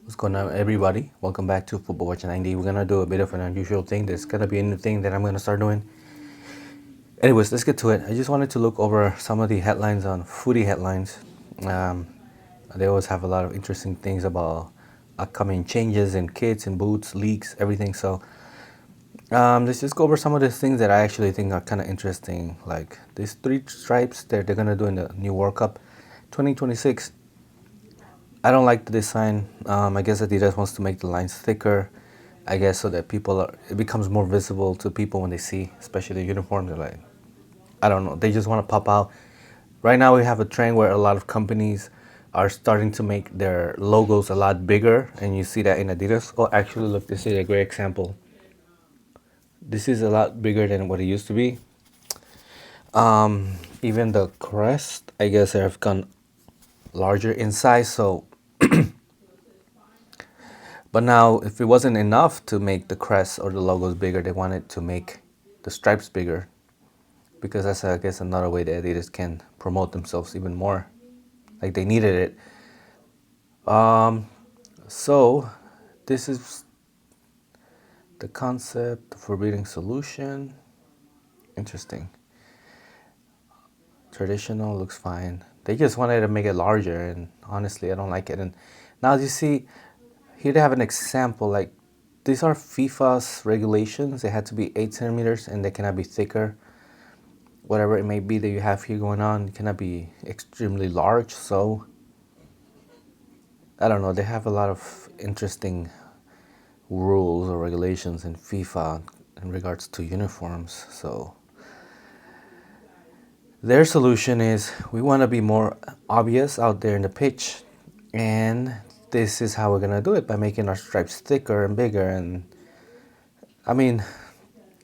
What's going on, everybody? Welcome back to Football Watch 90. We're gonna do a bit of an unusual thing. There's gonna be a new thing that I'm gonna start doing. Anyways, let's get to it. I just wanted to look over some of the headlines on Footy headlines. Um, they always have a lot of interesting things about upcoming changes in kits and boots, leaks, everything. So let's just go over some of the things that I actually think are kind of interesting. Like these three stripes that they're gonna do in the new World Cup 2026. I don't like the design. I guess Adidas wants to make the lines thicker. I guess so that it becomes more visible to people when they see, especially the uniforms. They're like, I don't know, they just want to pop out. Right now, we have a trend where a lot of companies are starting to make their logos a lot bigger, and you see that in Adidas. Oh, actually, look, this is a great example. This is a lot bigger than what it used to be. Even the crest, I guess, have gone larger in size. So but now, if it wasn't enough to make the crest or the logos bigger, they wanted to make the stripes bigger because that's, I guess, another way that Adidas can promote themselves even more. Like they needed it. So, this is the concept, the forbidding solution. Interesting. Traditional looks fine. They just wanted to make it larger, and honestly, I don't like it. And now you see, here they have an example. Like these are FIFA's regulations. They had to be 8 centimeters, and they cannot be thicker. Whatever it may be that you have here going on, it cannot be extremely large. So I don't know. They have a lot of interesting rules or regulations in FIFA in regards to uniforms. So their solution is we want to be more obvious out there in the pitch, and this is how we're gonna do it by making our stripes thicker and bigger. And I mean,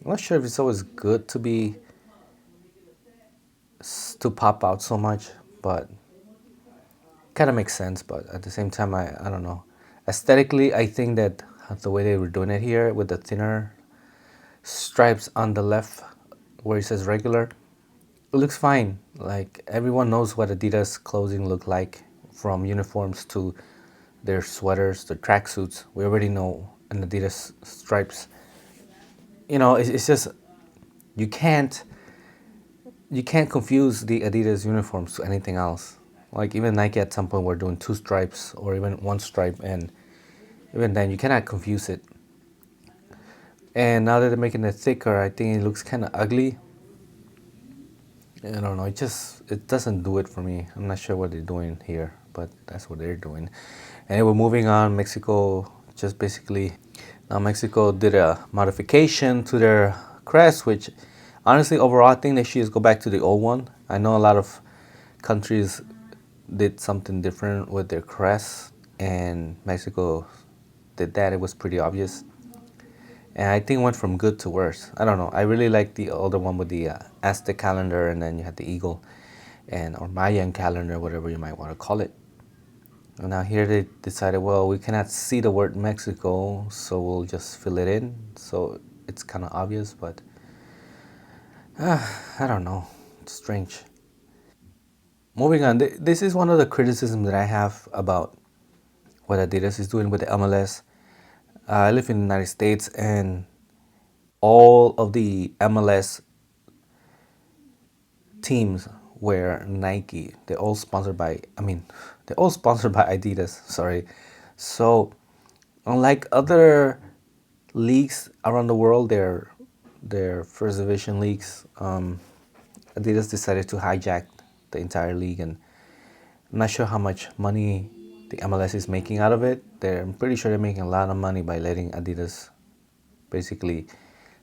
I'm not sure if it's always good to pop out so much, but kind of makes sense. But at the same time, I don't know. Aesthetically, I think that the way they were doing it here with the thinner stripes on the left where it says regular, it looks fine. Like everyone knows what Adidas clothing look like, from uniforms to their sweaters, their tracksuits. We already know an Adidas stripes. It's just you can't you can't confuse the Adidas uniforms to anything else. Like even Nike at some point were doing two stripes or even one stripe, and even then you cannot confuse it. And now that they're making it thicker, I think it looks kind of ugly. I don't know. It doesn't do it for me. I'm not sure what they're doing here, but that's what they're doing. Anyway, moving on. Mexico just basically now Mexico did a modification to their crest, which honestly overall I think they should just go back to the old one. I know a lot of countries did something different with their crest, and Mexico did that. It was pretty obvious. And I think it went from good to worse. I don't know. I really like the older one with the Aztec calendar, and then you had the eagle, and or Mayan calendar, whatever you might want to call it. And now here they decided, well, we cannot see the word Mexico, so we'll just fill it in. So it's kind of obvious, but I don't know. It's strange. Moving on. This is one of the criticisms that I have about what Adidas is doing with the MLS. I live in the United States, and all of the MLS teams wear Nike. They're all sponsored by Adidas. Sorry. So, unlike other leagues around the world, their first division leagues, Adidas decided to hijack the entire league, and I'm not sure how much money the MLS is making out of it. I'm pretty sure they're making a lot of money by letting Adidas basically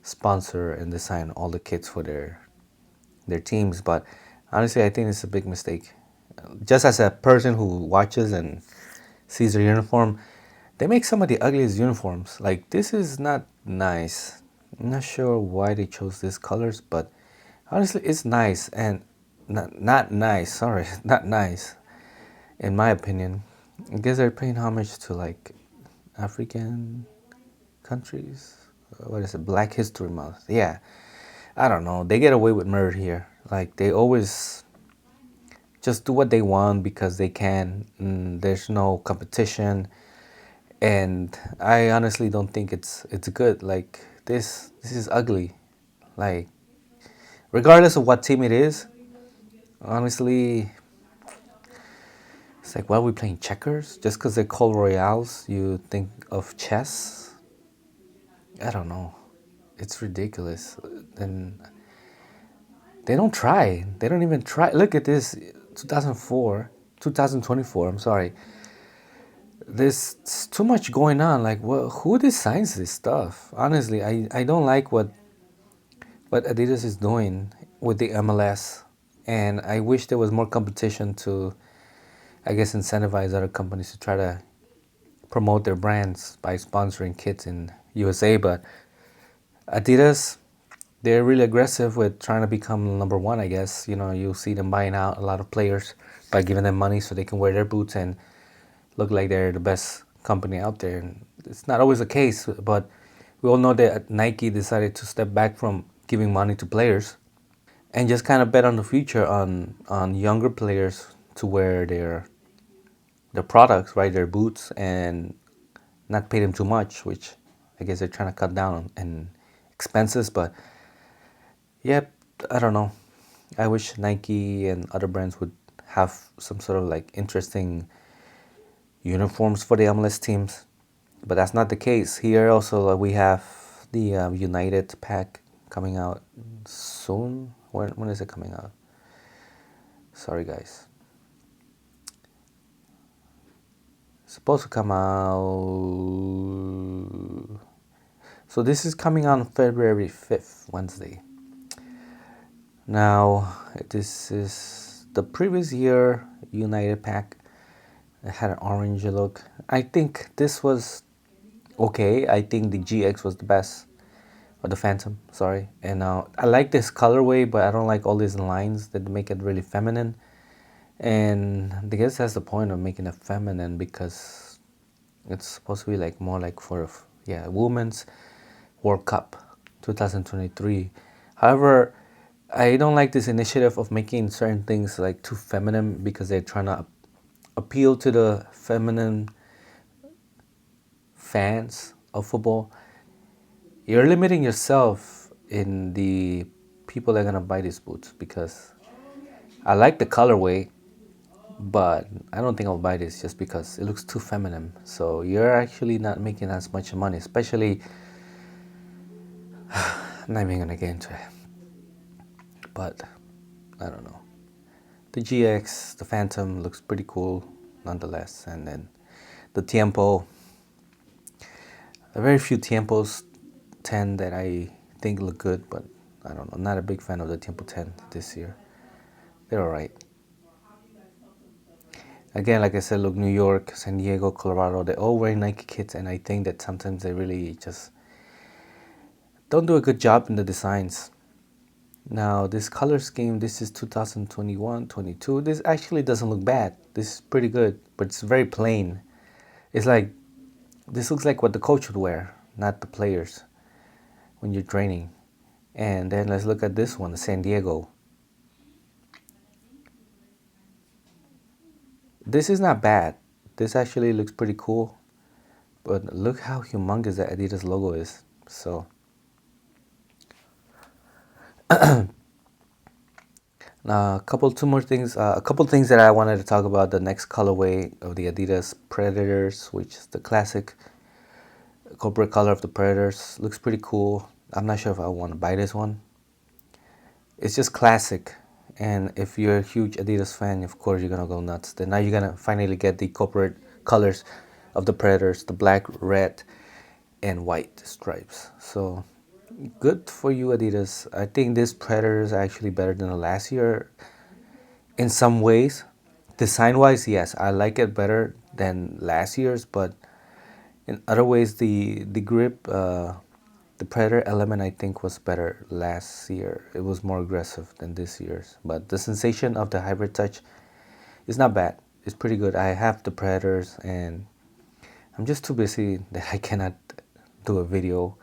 sponsor and design all the kits for their teams. But honestly, I think it's a big mistake. Just as a person who watches and sees their uniform, they make some of the ugliest uniforms. Like this is not nice. I'm not sure why they chose these colors, but honestly, it's nice and not nice. Sorry, not nice, in my opinion. I guess they're paying homage to like African countries. What is it? Black History Month. Yeah, I don't know. They get away with murder here. Like they always just do what they want because they can. There's no competition. and I honestly don't think it's good. Like this is ugly. Like regardless of what team it is, honestly, it's like why are we playing checkers? Just because they're called royales, you think of chess? I don't know. It's ridiculous. And they don't try. They don't even try. Look at this, 2004, 2024. I'm sorry. There's too much going on. Like, who designs this stuff? Honestly, I don't like what Adidas is doing with the MLS, and I wish there was more competition to, I guess, incentivize other companies to try to promote their brands by sponsoring kits in USA. But Adidas, they're really aggressive with trying to become number one. I guess you'll see them buying out a lot of players by giving them money so they can wear their boots and look like they're the best company out there. And it's not always the case, but we all know that Nike decided to step back from giving money to players and just kind of bet on the future on younger players to wear their products, right, their boots, and not pay them too much, which I guess they're trying to cut down on in expenses. But yep, I don't know. I wish Nike and other brands would have some sort of like interesting uniforms for the MLS teams, but that's not the case. Here also we have the United pack coming out soon. When is it coming out? Sorry guys. It's supposed to come out. So this is coming on February 5th, Wednesday. Now, this is the previous year United pack. It had an orange look. I think this was okay. I think the GX was the best, or the Phantom, sorry. And I like this colorway, but I don't like all these lines that make it really feminine. And I guess that's the point of making it feminine because it's supposed to be like more like for Women's World Cup 2023. However, I don't like this initiative of making certain things like too feminine because they're trying to appeal to the feminine fans of football. You're limiting yourself in the people that are gonna buy these boots because I like the colorway, but I don't think I'll buy this just because it looks too feminine. So you're actually not making as much money, especially. I'm not even gonna get into it, but I don't know. The GX, the Phantom looks pretty cool nonetheless, and then the Tiempo. Very few Tiempos 10 that I think look good, but I don't know. Not a big fan of the Tiempo 10 this year. They're alright. Again, like I said, look, New York, San Diego, Colorado, they all wear Nike kits, and I think that sometimes they really just don't do a good job in the designs. Now, this color scheme, this is 2021, 22. This actually doesn't look bad. This is pretty good, but it's very plain. It's like, this looks like what the coach would wear, not the players when you're training. And then let's look at this one, the San Diego. This is not bad. This actually looks pretty cool. But look how humongous the Adidas logo is. So two more things. A couple things that I wanted to talk about. The next colorway of the Adidas Predators, which is the classic corporate color of the Predators, looks pretty cool. I'm not sure if I want to buy this one. It's just classic, and if you're a huge Adidas fan, of course you're gonna go nuts. Then now you're gonna finally get the corporate colors of the Predators: the black, red, and white stripes. So good for you, Adidas. I think this Predator is actually better than the last year in some ways. Design wise, yes, I like it better than last year's, but in other ways, the grip, the Predator element, I think was better last year. It was more aggressive than this year's, but the sensation of the hybrid touch is not bad. It's pretty good. I have the Predators, and I'm just too busy that I cannot do a video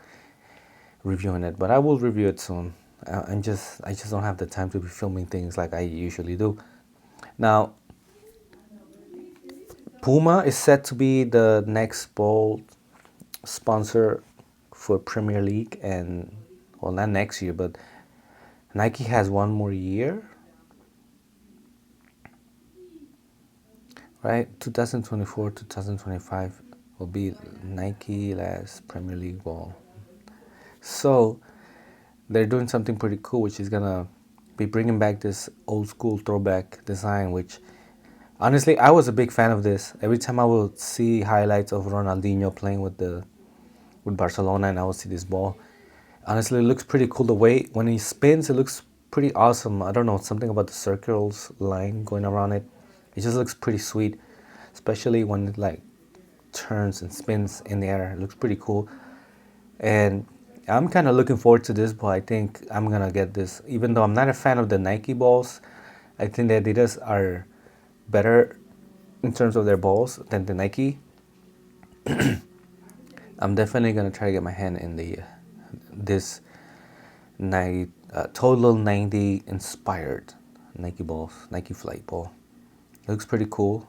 reviewing it, but I will review it soon. I just don't have the time to be filming things like I usually do. Now, Puma is set to be the next ball sponsor for Premier League, and well, not next year, but Nike has one more year, right? 2024, 2025 will be Nike last Premier League ball. So they're doing something pretty cool, which is gonna be bringing back this old school throwback design. Which honestly, I was a big fan of this. Every time I would see highlights of Ronaldinho playing with Barcelona, and I would see this ball. Honestly, it looks pretty cool. The way when he spins, it looks pretty awesome. I don't know, something about the circles line going around it. It just looks pretty sweet, especially when it like turns and spins in the air. It looks pretty cool. And I'm kind of looking forward to this, but I think I'm gonna get this. Even though I'm not a fan of the Nike balls, I think the Adidas are better in terms of their balls than the Nike. I'm definitely gonna try to get my hand in the this total 90 inspired Nike balls, Nike Flight ball. It looks pretty cool,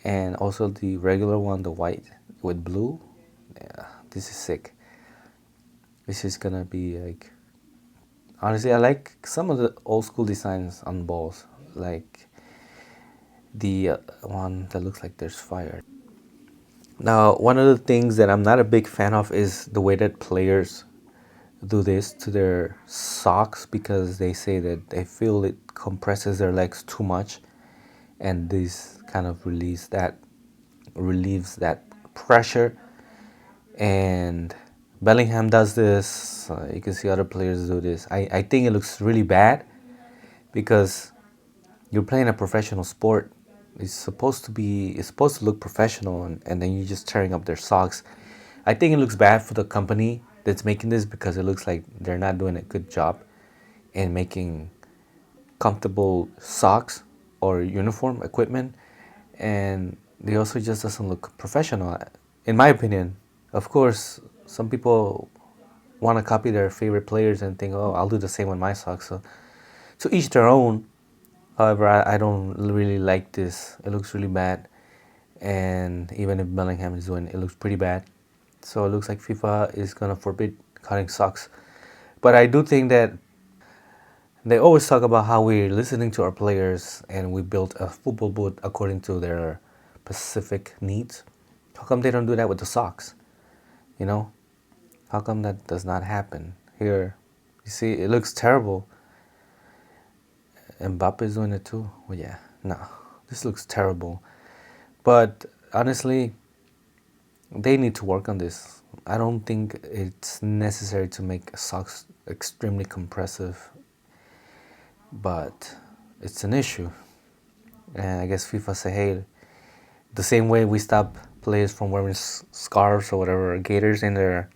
and also the regular one, the white with blue. Yeah, this is sick. This is gonna be like, honestly, I like some of the old school designs on balls, like the one that looks like there's fire. Now, one of the things that I'm not a big fan of is the way that players do this to their socks, because they say that they feel it compresses their legs too much, and this kind of relieves that pressure. And Bellingham does this. You can see other players do this. I think it looks really bad, because you're playing a professional sport. It's supposed to look professional, and then you're just tearing up their socks. I think it looks bad for the company that's making this, because it looks like they're not doing a good job in making comfortable socks or uniform equipment, and they also just doesn't look professional, in my opinion. Of course, some people want to copy their favorite players and think, oh, I'll do the same with my socks. So to each their own. However, I don't really like this. It looks really bad. And even if Bellingham is doing it, it looks pretty bad. So it looks like FIFA is going to forbid cutting socks. But I do think that they always talk about how we're listening to our players and we built a football boot according to their specific needs. How come they don't do that with the socks? You know? How come that does not happen? Here, you see, it looks terrible. Mbappe's doing it too? Well, yeah, no, this looks terrible. But honestly, they need to work on this. I don't think it's necessary to make socks extremely compressive, but it's an issue. And I guess FIFA say, hey, the same way we stop players from wearing scarves or whatever, gaiters in their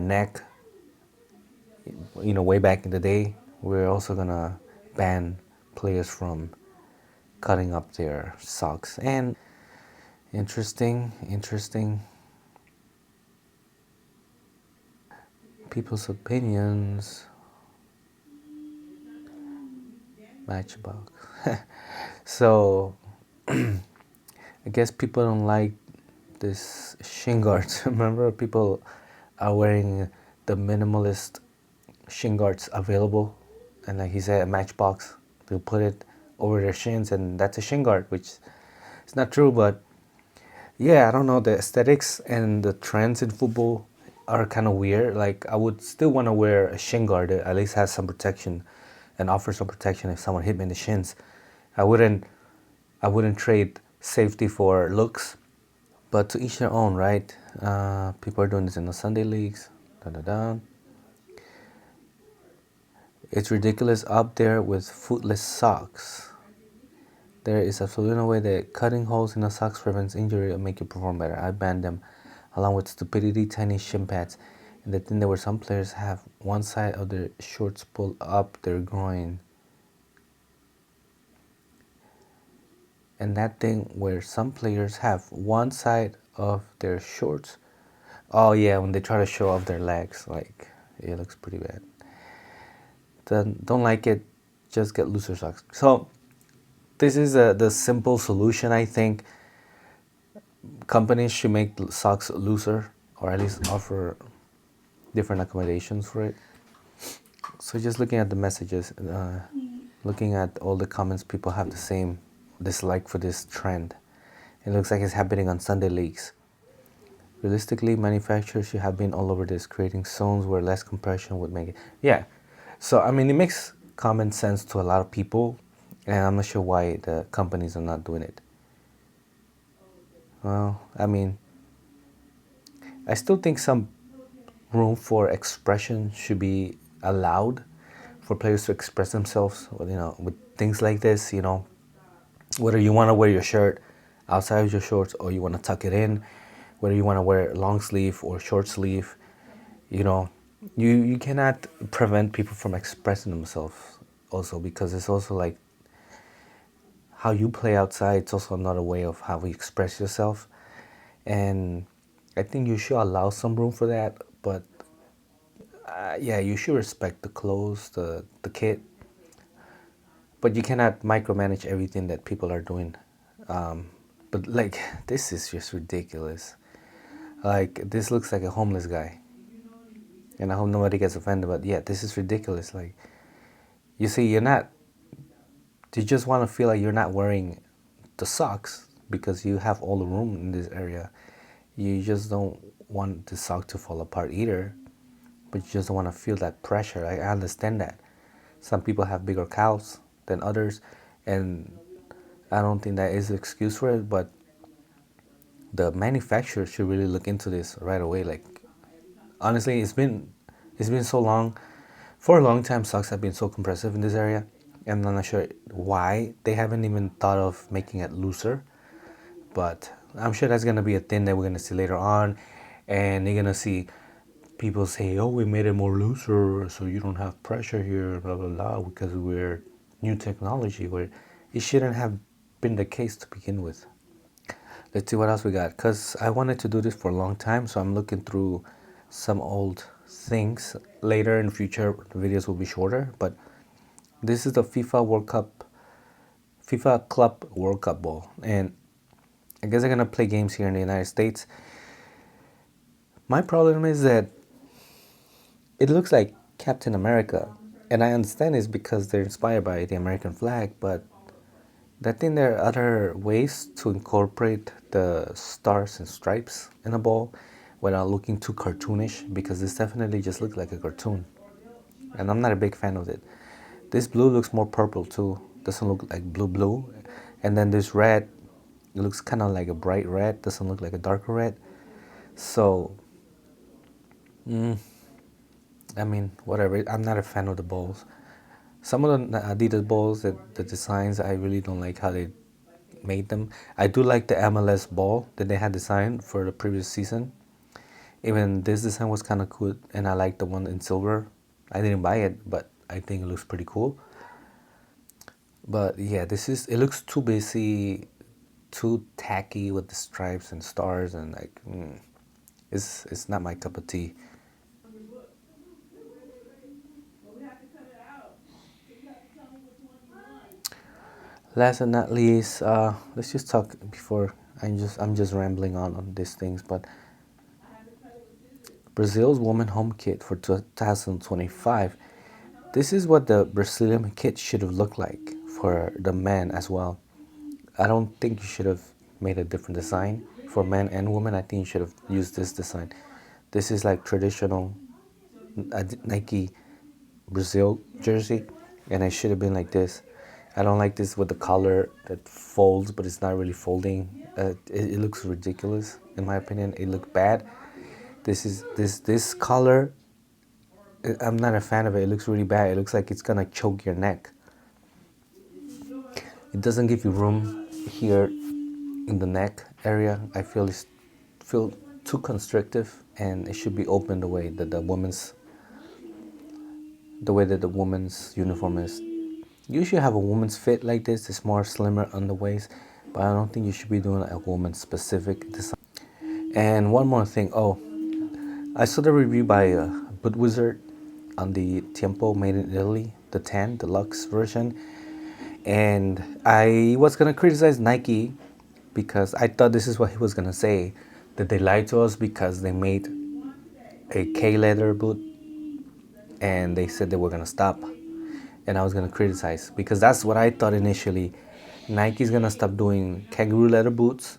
neck, way back in the day, we're also gonna ban players from cutting up their socks. And interesting people's opinions. Matchbox. So I guess people don't like this shin guards. Remember, people are wearing the minimalist shin guards available, and like he said, a Matchbox, they'll put it over their shins, and that's a shin guard, which is not true. But yeah, I don't know, the aesthetics and the trends in football are kind of weird. Like, I would still want to wear a shin guard that at least has some protection and offers some protection if someone hit me in the shins. I wouldn't trade safety for looks. But to each their own, right? People are doing this in the Sunday leagues. Da, da, da. It's ridiculous up there with footless socks. There is absolutely no way that cutting holes in the socks prevents injury or make you perform better. I banned them, along with stupidity tiny shin pads. And the thing that where some players have one side of their shorts pulled up their groin. And that thing where some players have one side of their shorts. Oh yeah, when they try to show off their legs, like, it looks pretty bad. Then don't like it, just get looser socks. So This is the simple solution. I think companies should make socks looser, or at least offer different accommodations for it. So just looking at the messages, looking at all the comments, people have the same dislike for this trend. It looks like it's happening on Sunday leagues. Realistically, manufacturers should have been all over this, creating zones where less compression would make it. Yeah. So, I mean, it makes common sense to a lot of people, and I'm not sure why the companies are not doing it. Well, I mean, I still think some room for expression should be allowed for players to express themselves, with things like this, whether you want to wear your shirt outside of your shorts or you want to tuck it in, whether you want to wear long sleeve or short sleeve, you know, you cannot prevent people from expressing themselves also, because it's also like how you play outside. It's also another way of how you express yourself. And I think you should allow some room for that, but yeah, you should respect the clothes, the kit, but you cannot micromanage everything that people are doing. But like, this is just ridiculous. Like, this looks like a homeless guy, and I hope nobody gets offended. But yeah, this is ridiculous. Like, you see, you just want to feel like you're not wearing the socks because you have all the room in this area. You just don't want the sock to fall apart either, but you just don't want to feel that pressure. I understand that. Some people have bigger calves than others, and I don't think that is an excuse for it, but the manufacturer should really look into this right away. Like, honestly, it's been so long. For a long time, socks have been so compressive in this area, and I'm not sure why they haven't even thought of making it looser. But I'm sure that's gonna be a thing that we're gonna see later on, and you're gonna see people say, "Oh, we made it more looser, so you don't have pressure here, blah blah blah," because we're new technology. Where it shouldn't have been the case to begin with. Let's see what else we got. Because I wanted to do this for a long time, so I'm looking through some old things. Later in the future, the videos will be shorter, but this is the FIFA Club World Cup ball. And I guess they're going to play games here in the United States. My problem is that it looks like Captain America. And I understand it's because they're inspired by the American flag, but I think there are other ways to incorporate the stars and stripes in a ball without looking too cartoonish, because this definitely just looks like a cartoon. And I'm not a big fan of it. This blue looks more purple too. Doesn't look like blue. And then this red, it looks kind of like a bright red. Doesn't look like a darker red. So, I mean, whatever. I'm not a fan of the balls. Some of the Adidas balls, the designs, I really don't like how they made them. I do like the MLS ball that they had designed for the previous season. Even this design was kind of cool, and I like the one in silver. I didn't buy it, but I think it looks pretty cool. But yeah, it looks too busy, too tacky with the stripes and stars, and like, it's not my cup of tea. Last but not least, let's just talk before I'm just rambling on these things. But Brazil's woman home kit for 2025. This is what the Brazilian kit should have looked like for the men as well. I don't think you should have made a different design for men and women. I think you should have used this design. This is like traditional Nike Brazil jersey, and it should have been like this. I don't like this with the collar that folds, but it's not really folding. It looks ridiculous, in my opinion. It looked bad. This color. I'm not a fan of it. It looks really bad. It looks like it's gonna choke your neck. It doesn't give you room here in the neck area. I feel too constrictive, and it should be open the way that the woman's uniform is. You should have a woman's fit like this. It's more slimmer on the waist, but I don't think you should be doing a woman's specific design. And one more thing. Oh, I saw the review by Boot Wizard on the Tiempo made in Italy, the 10 deluxe version, And I was gonna criticize Nike because I thought this is what he was gonna say, that they lied to us because they made a K leather boot and they said they were gonna stop. And I was gonna criticize because that's what I thought initially. Nike's gonna stop doing kangaroo leather boots,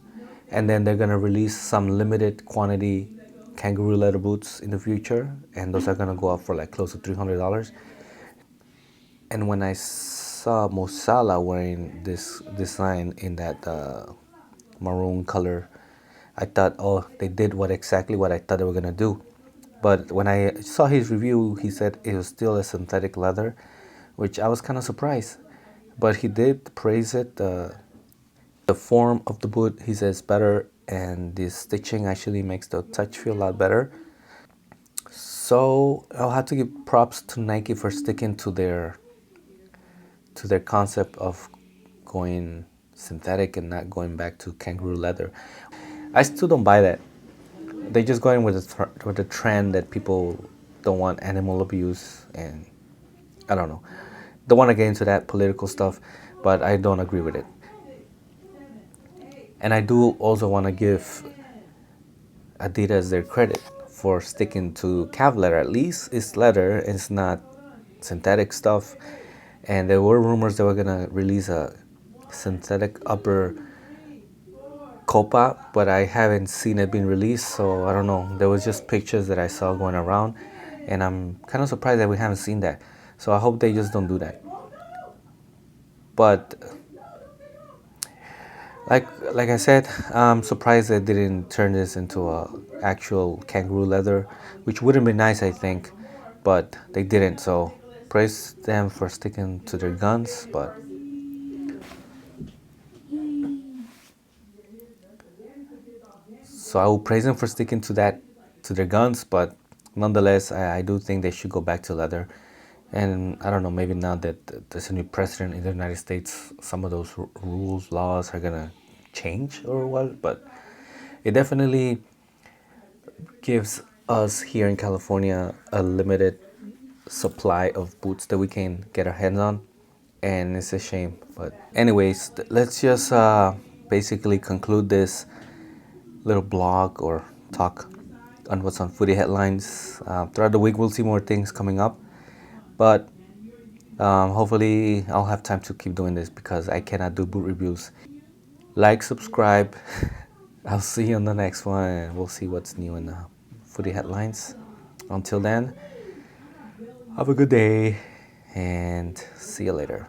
and then they're gonna release some limited quantity kangaroo leather boots in the future, and those are gonna go up for like close to $300. And when I saw Mo Salah wearing this design in that maroon color, I thought, oh, they did exactly what I thought they were gonna do. But when I saw his review, he said it was still a synthetic leather, which I was kind of surprised. But he did praise it. The form of the boot, he says, better, and the stitching actually makes the touch feel a lot better. So I'll have to give props to Nike for sticking to their concept of going synthetic and not going back to kangaroo leather. I still don't buy that. They just going with the trend that people don't want animal abuse, and I don't know. Don't want to get into that political stuff, but I don't agree with it. And I do also want to give Adidas their credit for sticking to calf leather. At least it's leather, it's not synthetic stuff. And there were rumors they were gonna release a synthetic upper copa, but I haven't seen it being released, so I don't know. There was just pictures that I saw going around, and I'm kind of surprised that we haven't seen that. So I hope they just don't do that. But like I said, I'm surprised they didn't turn this into a actual kangaroo leather, which would have been nice, I think, but they didn't. So praise them for sticking to their guns. But so I will praise them for sticking to their guns. But nonetheless, I do think they should go back to leather. And I don't know, maybe now that there's a new president in the United States, some of those rules, laws are gonna change or what. But it definitely gives us here in California a limited supply of boots that we can get our hands on, and it's a shame. But anyways, let's just basically conclude this little blog or talk on what's on Footy headlines. Throughout the week, we'll see more things coming up, but hopefully I'll have time to keep doing this because I cannot do boot reviews. Like, subscribe. I'll see you on the next one, and we'll see what's new in the Footy headlines. Until then, have a good day and see you later.